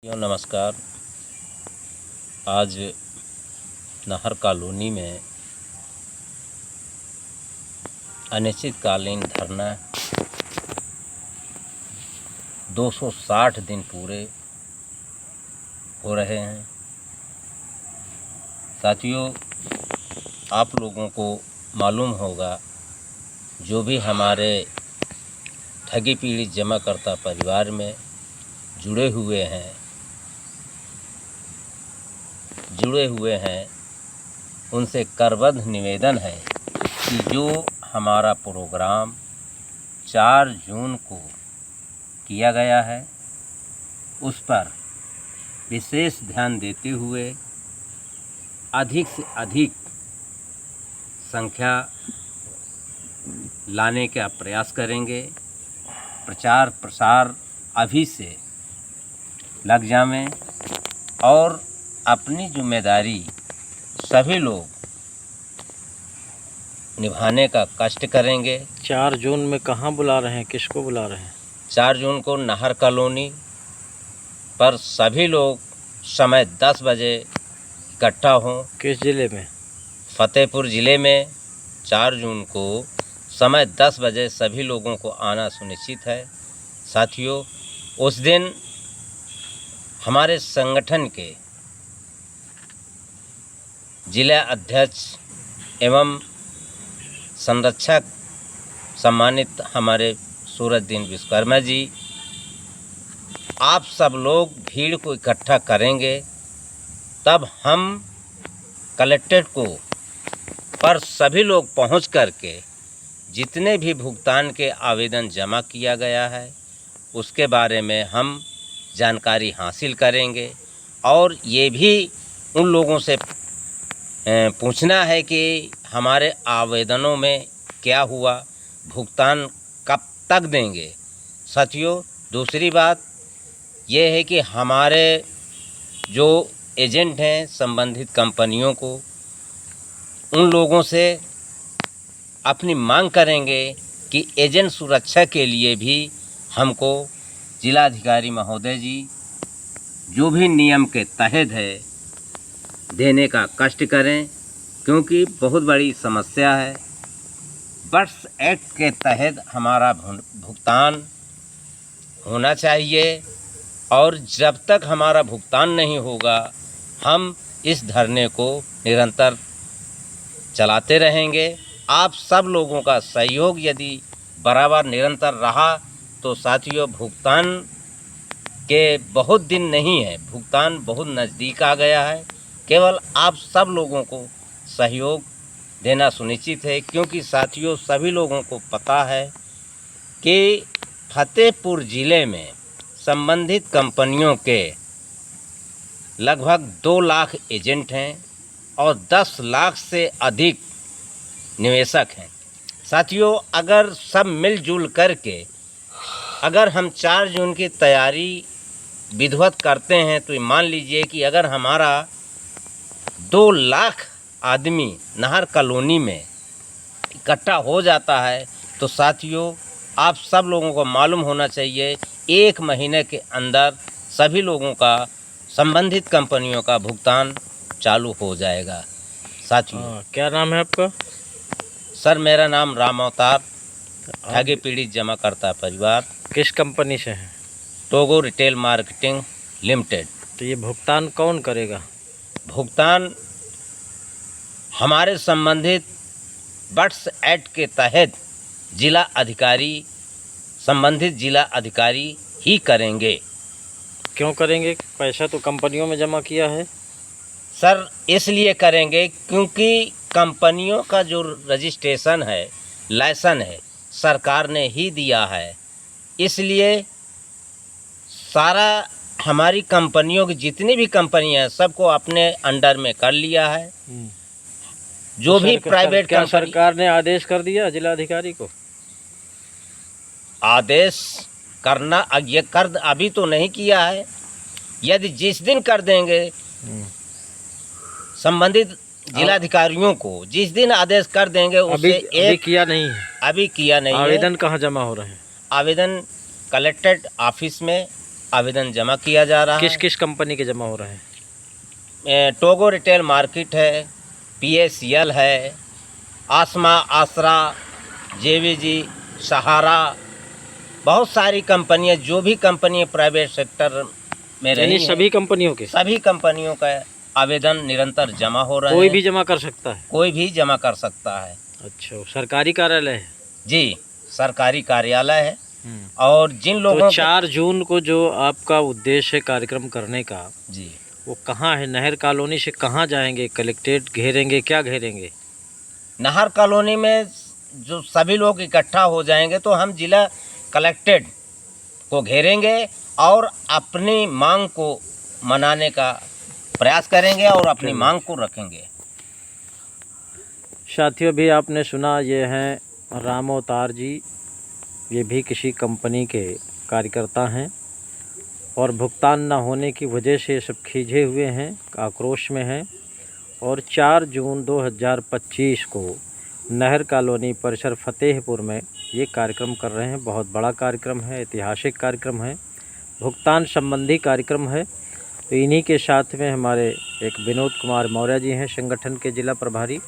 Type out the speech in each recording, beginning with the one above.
नमस्कार। आज नहर कॉलोनी में अनिश्चितकालीन धरना 260 दिन पूरे हो रहे हैं। साथियों, आप लोगों को मालूम होगा, जो भी हमारे ठगी पीड़ित जमाकर्ता परिवार में जुड़े हुए हैं उनसे करबद्ध निवेदन है कि जो हमारा प्रोग्राम 4 जून को किया गया है उस पर विशेष ध्यान देते हुए अधिक से अधिक संख्या लाने का प्रयास करेंगे। प्रचार प्रसार अभी से लग जाएं और अपनी जिम्मेदारी सभी लोग निभाने का कष्ट करेंगे। 4 जून में कहाँ बुला रहे हैं, किसको बुला रहे हैं? 4 जून को नहर कॉलोनी पर सभी लोग समय 10 बजे इकट्ठा हों। किस ज़िले में? फतेहपुर ज़िले में 4 जून को समय 10 बजे सभी लोगों को आना सुनिश्चित है। साथियों, उस दिन हमारे संगठन के जिला अध्यक्ष एवं संरक्षक सम्मानित हमारे सूरजदीन विश्वकर्मा जी, आप सब लोग भीड़ को इकट्ठा करेंगे, तब हम कलेक्ट्रेट को पर सभी लोग पहुंच करके जितने भी भुगतान के आवेदन जमा किया गया है उसके बारे में हम जानकारी हासिल करेंगे और ये भी उन लोगों से पूछना है कि हमारे आवेदनों में क्या हुआ, भुगतान कब तक देंगे। साथियों, दूसरी बात ये है कि हमारे जो एजेंट हैं संबंधित कंपनियों को, उन लोगों से अपनी मांग करेंगे कि एजेंट सुरक्षा के लिए भी हमको जिलाधिकारी महोदय जी जो भी नियम के तहत है देने का कष्ट करें, क्योंकि बहुत बड़ी समस्या है। बर्ड्स एक्ट के तहत हमारा भुगतान होना चाहिए और जब तक हमारा भुगतान नहीं होगा हम इस धरने को निरंतर चलाते रहेंगे। आप सब लोगों का सहयोग यदि बराबर निरंतर रहा तो साथियों, भुगतान के बहुत दिन नहीं है, भुगतान बहुत नज़दीक आ गया है। केवल आप सब लोगों को सहयोग देना सुनिश्चित है, क्योंकि साथियों सभी लोगों को पता है कि फतेहपुर ज़िले में संबंधित कंपनियों के लगभग 2 लाख एजेंट हैं और 10 लाख से अधिक निवेशक हैं। साथियों, अगर सब मिलजुल करके अगर हम 4 जून की तैयारी विधिवत करते हैं तो मान लीजिए कि अगर हमारा 2 लाख आदमी नहर कॉलोनी में इकट्ठा हो जाता है तो साथियों, आप सब लोगों को मालूम होना चाहिए 1 महीने के अंदर सभी लोगों का संबंधित कंपनियों का भुगतान चालू हो जाएगा। साथियों, क्या नाम है आपका? सर, मेरा नाम राम अवतार, ठगी पीड़ित जमाकर्ता परिवार। किस कंपनी से हैं? Togo retail marketing limited. तो ये भुगतान कौन करेगा? भुगतान हमारे संबंधित बर्ड्स एक्ट के तहत संबंधित जिला अधिकारी ही करेंगे। क्यों करेंगे? पैसा तो कंपनियों में जमा किया है। सर, इसलिए करेंगे क्योंकि कंपनियों का जो रजिस्ट्रेशन है, लाइसेंस है, सरकार ने ही दिया है। इसलिए सारा हमारी कंपनियों की जितनी भी कंपनियां हैं सबको अपने अंडर में कर लिया है। जो तो भी प्राइवेट क्या कंपनी, सरकार ने आदेश कर दिया जिलाधिकारी को? आदेश करना ये कर अभी तो नहीं किया है। यदि जिस दिन कर देंगे संबंधित जिलाधिकारियों को, जिस दिन आदेश कर देंगे उससे अभी किया नहीं है। अभी किया नहीं है। आवेदन कहाँ जमा हो रहे हैं? आवेदन कलेक्ट्रेट ऑफिस में आवेदन जमा किया जा रहा किस है। किस कंपनी के जमा हो रहे हैं? टोगो रिटेल मार्केट है, PACL है, आसमा आसरा, JVG, सहारा, बहुत सारी कंपनियां, जो भी कंपनी प्राइवेट सेक्टर में यानी रही सभी कंपनियों के? सभी कंपनियों का आवेदन निरंतर जमा हो रहे हैं। कोई भी जमा कर सकता है? कोई भी जमा कर सकता है। अच्छा, सरकारी कार्यालय है? जी, सरकारी कार्यालय है। और जिन लोगों तो 4 जून को जो आपका उद्देश्य है कार्यक्रम करने का, जी, वो कहाँ है? नहर कॉलोनी से कहाँ जाएंगे? कलेक्ट्रेट घेरेंगे? क्या घेरेंगे? नहर कॉलोनी में जो सभी लोग इकट्ठा हो जाएंगे तो हम जिला कलेक्ट्रेट को घेरेंगे और अपनी मांग को मनाने का प्रयास करेंगे और अपनी मांग को रखेंगे। साथियों, भी आपने सुना, ये हैं राम अवतार जी। ये भी किसी कंपनी के कार्यकर्ता हैं और भुगतान न होने की वजह से सब खींचे हुए हैं, आक्रोश में हैं। और 4 जून 2025 को नहर कॉलोनी परिसर फतेहपुर में ये कार्यक्रम कर रहे हैं। बहुत बड़ा कार्यक्रम है, ऐतिहासिक कार्यक्रम है, भुगतान संबंधी कार्यक्रम है। तो इन्हीं के साथ में हमारे एक विनोद कुमार मौर्य जी हैं, संगठन के जिला प्रभारी।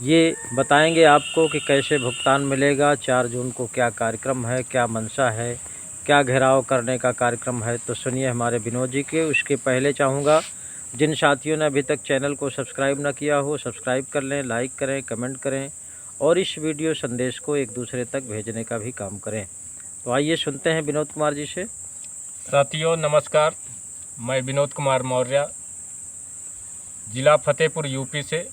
ये बताएंगे आपको कि कैसे भुगतान मिलेगा, 4 जून को क्या कार्यक्रम है, क्या मंशा है, क्या घेराव करने का कार्यक्रम है। तो सुनिए हमारे विनोद जी के। उसके पहले चाहूँगा, जिन साथियों ने अभी तक चैनल को सब्सक्राइब न किया हो, सब्सक्राइब कर लें, लाइक करें, कमेंट करें और इस वीडियो संदेश को एक दूसरे तक भेजने का भी काम करें। तो आइए सुनते हैं विनोद कुमार जी से। साथियों नमस्कार, मैं विनोद कुमार मौर्य, जिला फतेहपुर यूपी से।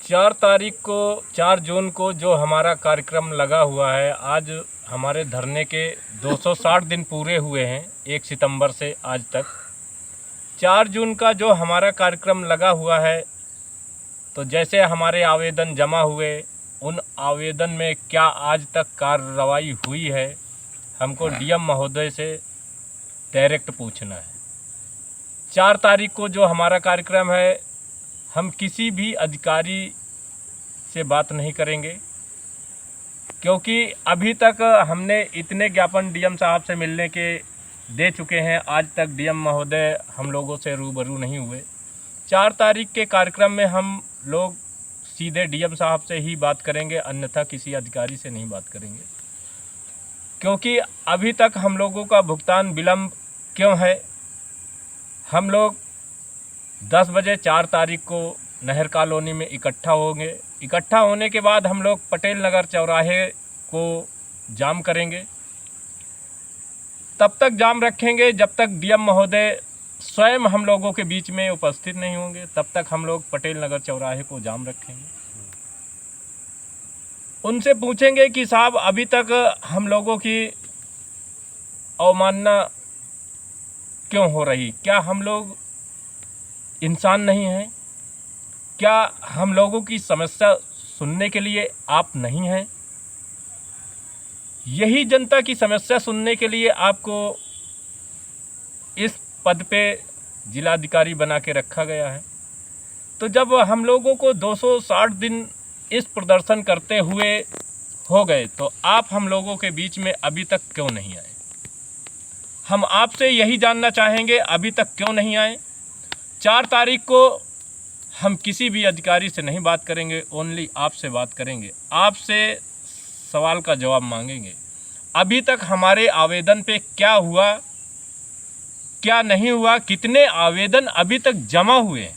4 जून को जो हमारा कार्यक्रम लगा हुआ है, आज हमारे धरने के 260 दिन पूरे हुए हैं, 1 सितंबर से आज तक। 4 जून का जो हमारा कार्यक्रम लगा हुआ है, तो जैसे हमारे आवेदन जमा हुए, उन आवेदन में क्या आज तक कार्रवाई हुई है, हमको DM महोदय से डायरेक्ट पूछना है। 4 तारीख को जो हमारा कार्यक्रम है, हम किसी भी अधिकारी से बात नहीं करेंगे, क्योंकि अभी तक हमने इतने ज्ञापन DM साहब से मिलने के दे चुके हैं, आज तक DM महोदय हम लोगों से रूबरू नहीं हुए। 4 तारीख के कार्यक्रम में हम लोग सीधे DM साहब से ही बात करेंगे, अन्यथा किसी अधिकारी से नहीं बात करेंगे। क्योंकि अभी तक हम लोगों का भुगतान विलम्ब क्यों है? हम लोग 10 बजे 4 तारीख को नहर कॉलोनी में इकट्ठा होंगे। इकट्ठा होने के बाद हम लोग पटेल नगर चौराहे को जाम करेंगे। तब तक जाम रखेंगे जब तक DM महोदय स्वयं हम लोगों के बीच में उपस्थित नहीं होंगे, तब तक हम लोग पटेल नगर चौराहे को जाम रखेंगे। उनसे पूछेंगे कि साहब, अभी तक हम लोगों की अवमानना क्यों हो रही? क्या हम लोग इंसान नहीं हैं? क्या हम लोगों की समस्या सुनने के लिए आप नहीं हैं? यही जनता की समस्या सुनने के लिए आपको इस पद पे जिलाधिकारी बना के रखा गया है। तो जब हम लोगों को 260 दिन इस प्रदर्शन करते हुए हो गए, तो आप हम लोगों के बीच में अभी तक क्यों नहीं आए? हम आपसे यही जानना चाहेंगे, अभी तक क्यों नहीं आए? 4 तारीख को हम किसी भी अधिकारी से नहीं बात करेंगे, ओनली आपसे बात करेंगे, आपसे सवाल का जवाब मांगेंगे। अभी तक हमारे आवेदन पे क्या हुआ, क्या नहीं हुआ, कितने आवेदन अभी तक जमा हुए,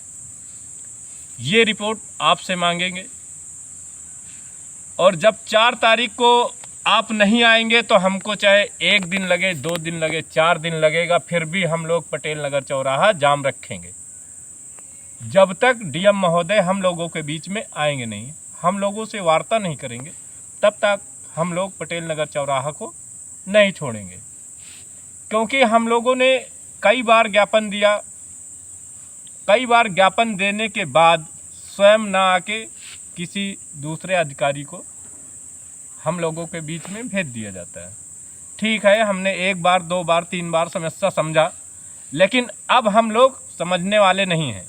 ये रिपोर्ट आपसे मांगेंगे। और जब 4 तारीख को आप नहीं आएंगे तो हमको चाहे 1 दिन लगे, 2 दिन लगे, 4 दिन लगेगा, फिर भी हम लोग पटेल नगर चौराहा जाम रखेंगे जब तक DM महोदय हम लोगों के बीच में आएंगे नहीं, हम लोगों से वार्ता नहीं करेंगे, तब तक हम लोग पटेल नगर चौराहा को नहीं छोड़ेंगे। क्योंकि हम लोगों ने कई बार ज्ञापन दिया, कई बार ज्ञापन देने के बाद स्वयं ना आके किसी दूसरे अधिकारी को हम लोगों के बीच में भेज दिया जाता है। ठीक है, हमने 1 बार, 2 बार, 3 बार समस्या समझा, लेकिन अब हम लोग समझने वाले नहीं हैं,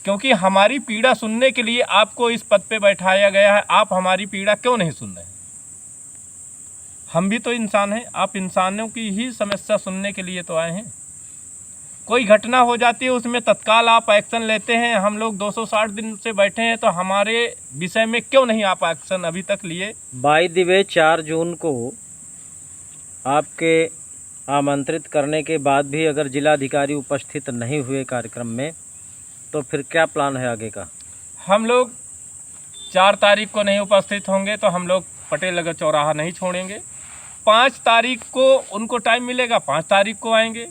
क्योंकि हमारी पीड़ा सुनने के लिए आपको इस पद पे बैठाया गया है। आप हमारी पीड़ा क्यों नहीं सुन रहे हैं? हम भी तो इंसान हैं, आप इंसानों की ही समस्या सुनने के लिए तो आए हैं। कोई घटना हो जाती है उसमें तत्काल आप एक्शन लेते हैं। हम लोग 260 दिन से बैठे हैं, तो हमारे विषय में क्यों नहीं आप एक्शन अभी तक लिए? बाय द वे 4 जून को आपके आमंत्रित करने के बाद भी अगर जिलाधिकारी उपस्थित नहीं हुए कार्यक्रम में, तो फिर क्या प्लान है आगे का? हम लोग 4 तारीख को नहीं उपस्थित होंगे तो हम लोग पटेल नगर चौराहा नहीं छोड़ेंगे। 5 तारीख को उनको टाइम मिलेगा, 5 तारीख को आएंगे।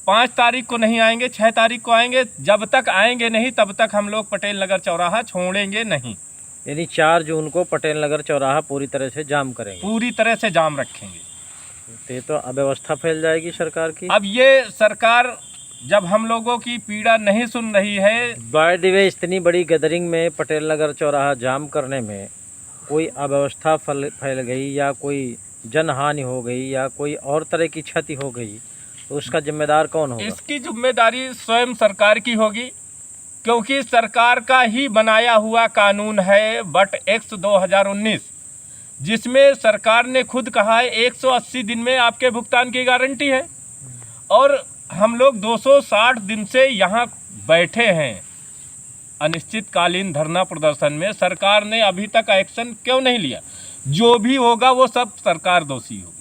5 तारीख को नहीं आएंगे, 6 तारीख को आएंगे। जब तक आएंगे नहीं तब तक हम लोग पटेल नगर चौराहा छोड़ेंगे नहीं। यानी 4 जून को पटेल नगर चौराहा पूरी तरह से जाम करेंगे? पूरी तरह से जाम रखेंगे। तो अव्यवस्था फैल जाएगी सरकार की। अब ये सरकार जब हम लोगों की पीड़ा नहीं सुन रही है, बाय द वे इतनी बड़ी गैदरिंग में पटेल नगर चौराहा जाम करने में कोई अव्यवस्था फैल गई या कोई जनहानि हो गई या कोई और तरह की क्षति हो गई, तो उसका जिम्मेदार कौन होगा? इसकी जिम्मेदारी स्वयं सरकार की होगी, क्योंकि सरकार का ही बनाया हुआ कानून है बट एक्ट 2019, जिसमें सरकार ने खुद कहा है 180 दिन में आपके भुगतान की गारंटी है। और हम लोग 260 दिन से यहाँ बैठे हैं अनिश्चितकालीन धरना प्रदर्शन में। सरकार ने अभी तक एक्शन क्यों नहीं लिया? जो भी होगा वो सब सरकार दोषी होगी।